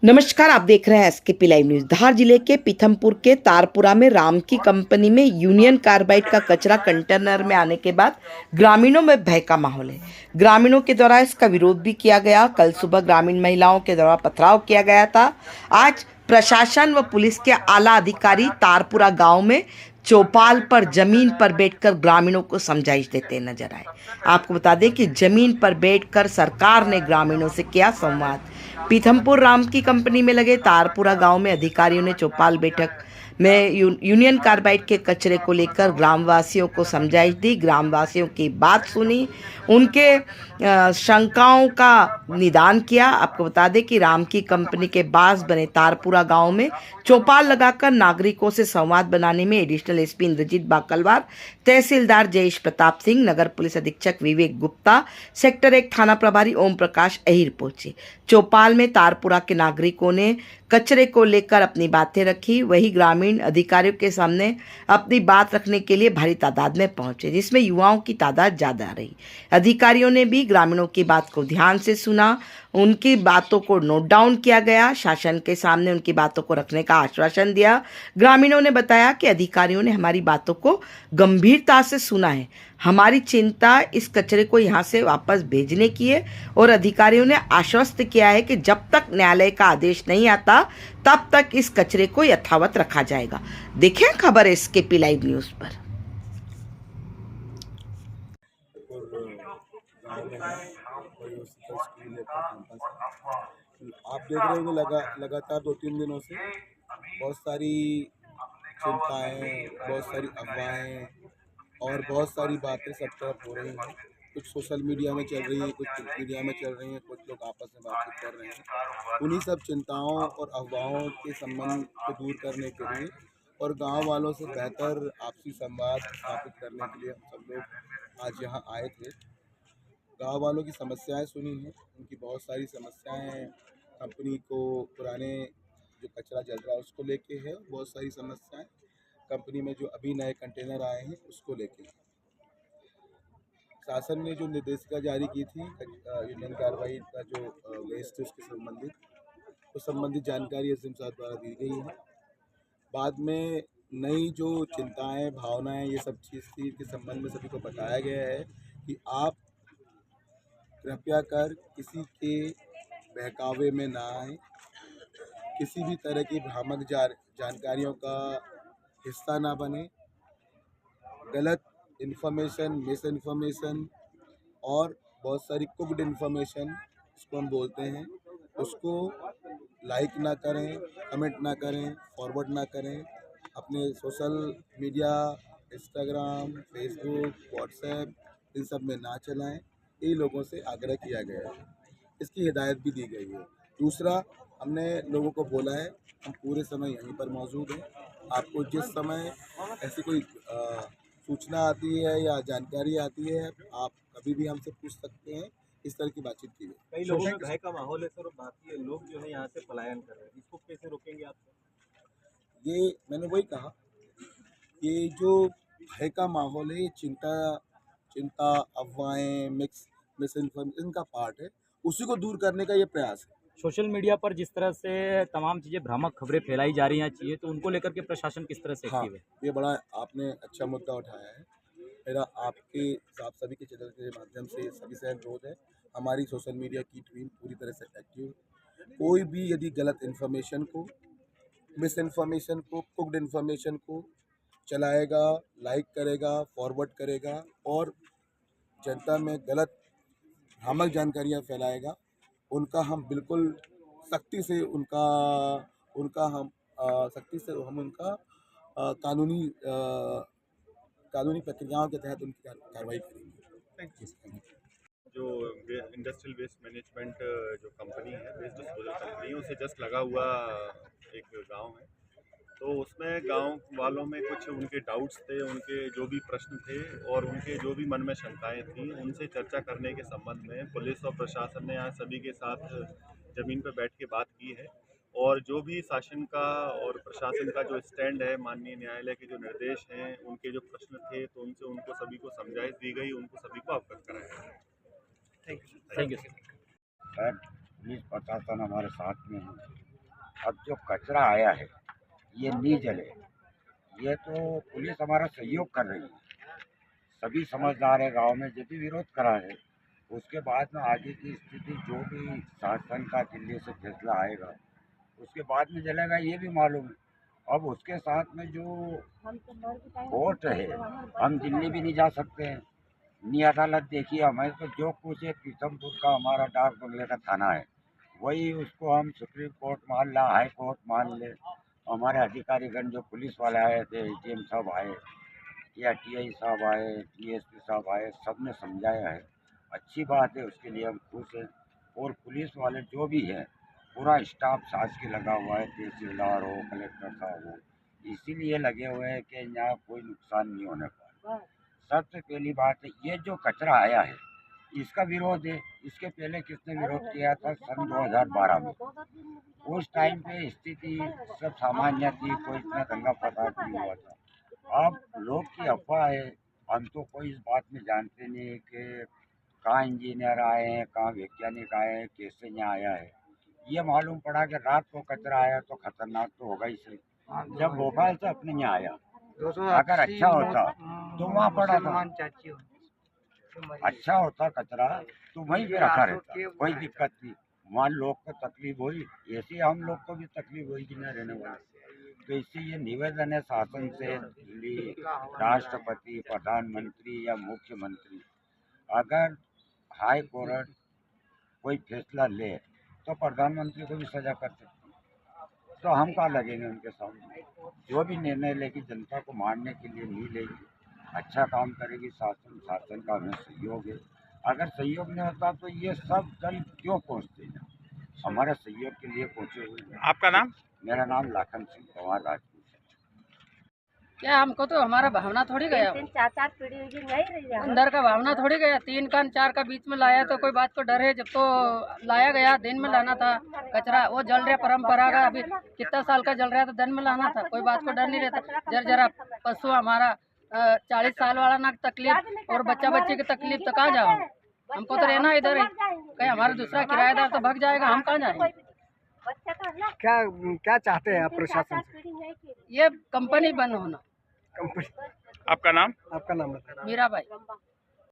नमस्कार, आप देख रहे हैं एसकेपी लाइव न्यूज। धार जिले के पीथमपुर के तारपुरा में राम की कंपनी में यूनियन कार्बाइड का कचरा कंटेनर में आने के बाद ग्रामीणों में भय का माहौल है। ग्रामीणों के द्वारा इसका विरोध भी किया गया। कल सुबह ग्रामीण महिलाओं के द्वारा पथराव किया गया था। आज प्रशासन व पुलिस के आला अधिकारी तारपुरा गांव में चौपाल पर जमीन पर बैठकर ग्रामीणों को समझाइश देते नजर आए। आपको बता दें कि जमीन पर बैठकर सरकार ने ग्रामीणों से किया संवाद। पीथमपुर राम की कंपनी में लगे तारपुरा गांव में अधिकारियों ने चौपाल बैठक में यूनियन कार्बाइड के कचरे को लेकर ग्रामवासियों को समझाइश दी। ग्रामवासियों की बात सुनी, उनके शंकाओं का निदान किया। आपको बता दें कि राम की कंपनी के बास बने तारपुरा गांव में चौपाल लगाकर नागरिकों से संवाद बनाने में एडिशनल एसपी इंद्रजीत बाकलवार, तहसीलदार जयेश प्रताप सिंह, नगर पुलिस अधीक्षक विवेक गुप्ता, सेक्टर 1 थाना प्रभारी ओम प्रकाश अहिर पहुंचे। चौपाल में तारपुरा के नागरिकों ने कचरे को लेकर अपनी बातें रखी। वही ग्रामीण अधिकारियों के सामने अपनी बात रखने के लिए भारी तादाद में पहुंचे, जिसमें युवाओं की तादाद ज्यादा रही। अधिकारियों ने भी ग्रामीणों की बात को ध्यान से सुना, उनकी बातों को नोट डाउन किया गया। शासन के सामने उनकी बातों को रखने का आश्वासन दिया। ग्रामीणों ने बताया कि अधिकारियों ने हमारी बातों को गंभीरता से सुना है। हमारी चिंता इस कचरे को यहाँ से वापस भेजने की है और अधिकारियों ने आश्वस्त किया है कि जब तक न्यायालय का आदेश नहीं आता तब तक इस कचरे को यथावत रखा जाएगा। देखें खबर एसकेपी लाइव न्यूज पर। आप देख रहे होंगे लगातार 2-3 दिनों से बहुत सारी चिंताएं, बहुत सारी अफवाहें और बहुत सारी बातें सब तरफ हो रही हैं। कुछ सोशल मीडिया में चल रही है, कुछ मीडिया में चल रही हैं, कुछ लोग आपस में बातचीत कर रहे हैं। उन्हीं सब चिंताओं और अफवाहों के संबंध को दूर करने के लिए और गांव वालों से बेहतर आपसी संवाद स्थापित करने के लिए हम सब लोग आज यहाँ आए थे। गांव वालों की समस्याएं सुनी हैं, उनकी बहुत सारी समस्याएं कंपनी को पुराने जो कचरा जल रहा है उसको लेके है, बहुत सारी समस्याएं कंपनी में जो अभी नए कंटेनर आए हैं उसको लेके। शासन ने जो निर्देशिका जारी की थी यूनियन कार्बाइड का जो वेस्ट है उसके संबंधित जानकारी एसडीएम साहब द्वारा दी गई है। बाद में नई जो चिंताएं, भावनाएं, ये सब चीज़ थी के संबंध में सभी को बताया गया है कि आप कृपया कर किसी के बहकावे में ना आए, किसी भी तरह की भ्रामक जानकारियों का हिस्सा ना बने। गलत इन्फॉर्मेशन, मिस इन्फॉर्मेशन और बहुत सारी कुक्ड इन्फॉर्मेशन उसको हम बोलते हैं, उसको लाइक ना करें, कमेंट ना करें, फॉरवर्ड ना करें, अपने social media, Instagram, Facebook, WhatsApp इन सब में ना चलाएं। ये लोगों से आग्रह किया गया है, इसकी हिदायत भी दी गई है। दूसरा, हमने लोगों को बोला है हम पूरे समय यहीं पर मौजूद हैं। आपको जिस समय ऐसी कोई सूचना आती है या जानकारी आती है, आप कभी भी हमसे पूछ सकते हैं। इस तरह की बातचीत की गई। कई लोगों में भय का माहौल है सर, और बाकी लोग जो है यहाँ से पलायन कर रहे हैं, इसको कैसे रोकेंगे आप? ये मैंने वही कहा, ये जो भय का माहौल है, ये चिंता, अफवाहें, मिस इन्फॉर्मेशन का पार्ट है, उसी को दूर करने का ये प्रयास है। सोशल मीडिया पर जिस तरह से तमाम चीज़ें, भ्रामक खबरें फैलाई जा रही हैं चाहिए, तो उनको लेकर के प्रशासन किस तरह से हाँ, एक्टिव है? ये बड़ा आपने अच्छा मुद्दा उठाया है। मेरा आपके आप सभी के चैनल के माध्यम से सभी से अनुरोध है, हमारी सोशल मीडिया की टीम पूरी तरह से एक्टिव। कोई भी यदि गलत इन्फॉर्मेशन को, मिस इन्फॉर्मेशन को, कुक्ड इन्फॉर्मेशन को चलाएगा, लाइक करेगा, फॉरवर्ड करेगा और जनता में गलत भ्रामक जानकारियाँ फैलाएगा, उनका हम बिल्कुल सख्ती से उनका उनका हम सख्ती से हम उनका कानूनी प्रक्रियाओं के तहत उनकी कार्रवाई करेंगे। जो इंडस्ट्रियल वेस्ट मैनेजमेंट जो कंपनी है, वेस्ट डिस्पोजल कंपनी है, उसे जस्ट लगा हुआ एक गांव है। तो उसमें गांव वालों में कुछ उनके डाउट्स थे, उनके जो भी प्रश्न थे और उनके जो भी मन में शंकाएं थी, उनसे चर्चा करने के संबंध में पुलिस और प्रशासन ने आज सभी के साथ ज़मीन पर बैठ के बात की है। और जो भी शासन का और प्रशासन का जो स्टैंड है, माननीय न्यायालय के जो निर्देश हैं, उनके जो प्रश्न थे, तो उनसे उनको सभी को समझाइश दी गई, उनको सभी को अवगत कराया गया। Thank you sir. Sir police प्रशासन हमारे साथ में है, अब जो कचरा आया है ये नहीं जले, ये तो पुलिस हमारा सहयोग कर रही है। सभी समझदार है, गांव में यदि विरोध करा है उसके बाद में आगे की स्थिति जो भी शासन का दिल्ली से फैसला आएगा उसके बाद में जलेगा, ये भी मालूम है। अब उसके साथ में जो कोर्ट है, हम दिल्ली भी नहीं जा सकते हैं, नी अदालत देखिए हमें तो जो कुछ है पीथमपुर का हमारा डाक बंगले का थाना है वही उसको हम सुप्रीम कोर्ट मान ला, हाई कोर्ट मान ले। हमारे अधिकारीगण जो पुलिस वाले आए थे, एजीएम साहब आए या टीआई साहब आए, डीएसपी साहब आए, सब ने समझाया है, अच्छी बात है, उसके लिए हम खुश हैं। और पुलिस वाले जो भी हैं पूरा स्टाफ साज के लगा हुआ है, तहसीलदार हो, कलेक्टर साहब हो, इसीलिए लगे हुए हैं कि यहाँ कोई नुकसान नहीं होने पाए। सबसे पहली बात है ये जो कचरा आया है इसका विरोध है। इसके पहले किसने विरोध किया था? सन 2012 में। उस टाइम पे स्थिति सब सामान्य थी, कोई इतना दंगा फसाद नहीं हुआ था। अब लोग की अफवाह है, हम तो कोई इस बात में जानते नहीं कि कहाँ इंजीनियर आए हैं, कहाँ वैज्ञानिक आए हैं, कैसे यहाँ आया है। ये मालूम पड़ा कि रात को कचरा आया तो खतरनाक तो होगा ही सही। जब भोपाल से अपने यहाँ आया, अगर अच्छा होता तो वहाँ पड़ा था, अच्छा होता कचरा तो वहीं पे रखा रहता, कोई दिक्कत नहीं। वहाँ लोग को तकलीफ हुई, ऐसे हम लोग को भी तकलीफ हुई कि न रहने वाले। तो इससे ये निवेदन है शासन से, दिल्ली राष्ट्रपति, प्रधानमंत्री या मुख्यमंत्री, अगर हाई कोर्ट कोई फैसला ले तो प्रधानमंत्री को भी सजा कर सकते हैं। तो हम कहाँ लगेंगे उनके सामने? जो भी निर्णय लेगी जनता को मारने के लिए नहीं लेगी, अच्छा काम करेगी शासन, शासन का हमें सहयोग है। अगर सहयोग नहीं होता तो ये सब दल क्यों पहुँचते हैं? हमारे सहयोग के लिए पहुँचे हुए हैं। आपका नाम? मेरा नाम लाखन सिंह पवार राजपूत। क्या हमको तो हमारा भावना थोड़ी गया, तीन चार चार पीढ़ी नहीं रही है। अंदर का भावना थोड़ी गया। 3 का 4 का बीच में लाया तो कोई बात को डर है? जब तो लाया गया दिन में लाना था कचरा, वो जल रहा परंपरा का, अभी कितना साल का जल रहा था, दिन में लाना था, कोई बात को डर नहीं रहता। जरा पशु हमारा 40 साल वाला ना तकलीफ और बच्चा बच्चे की तकलीफ, तो कहाँ जाओ? हमको तो रहना इधर है, कहीं हमारा दूसरा किराएदार तो भाग जाएगा, हम कहाँ जाएंगे? क्या क्या चाहते हैं आप प्रशासन से? ये कंपनी बंद होना। कंपनी। आपका नाम? आपका नाम बताइए। मीरा भाई।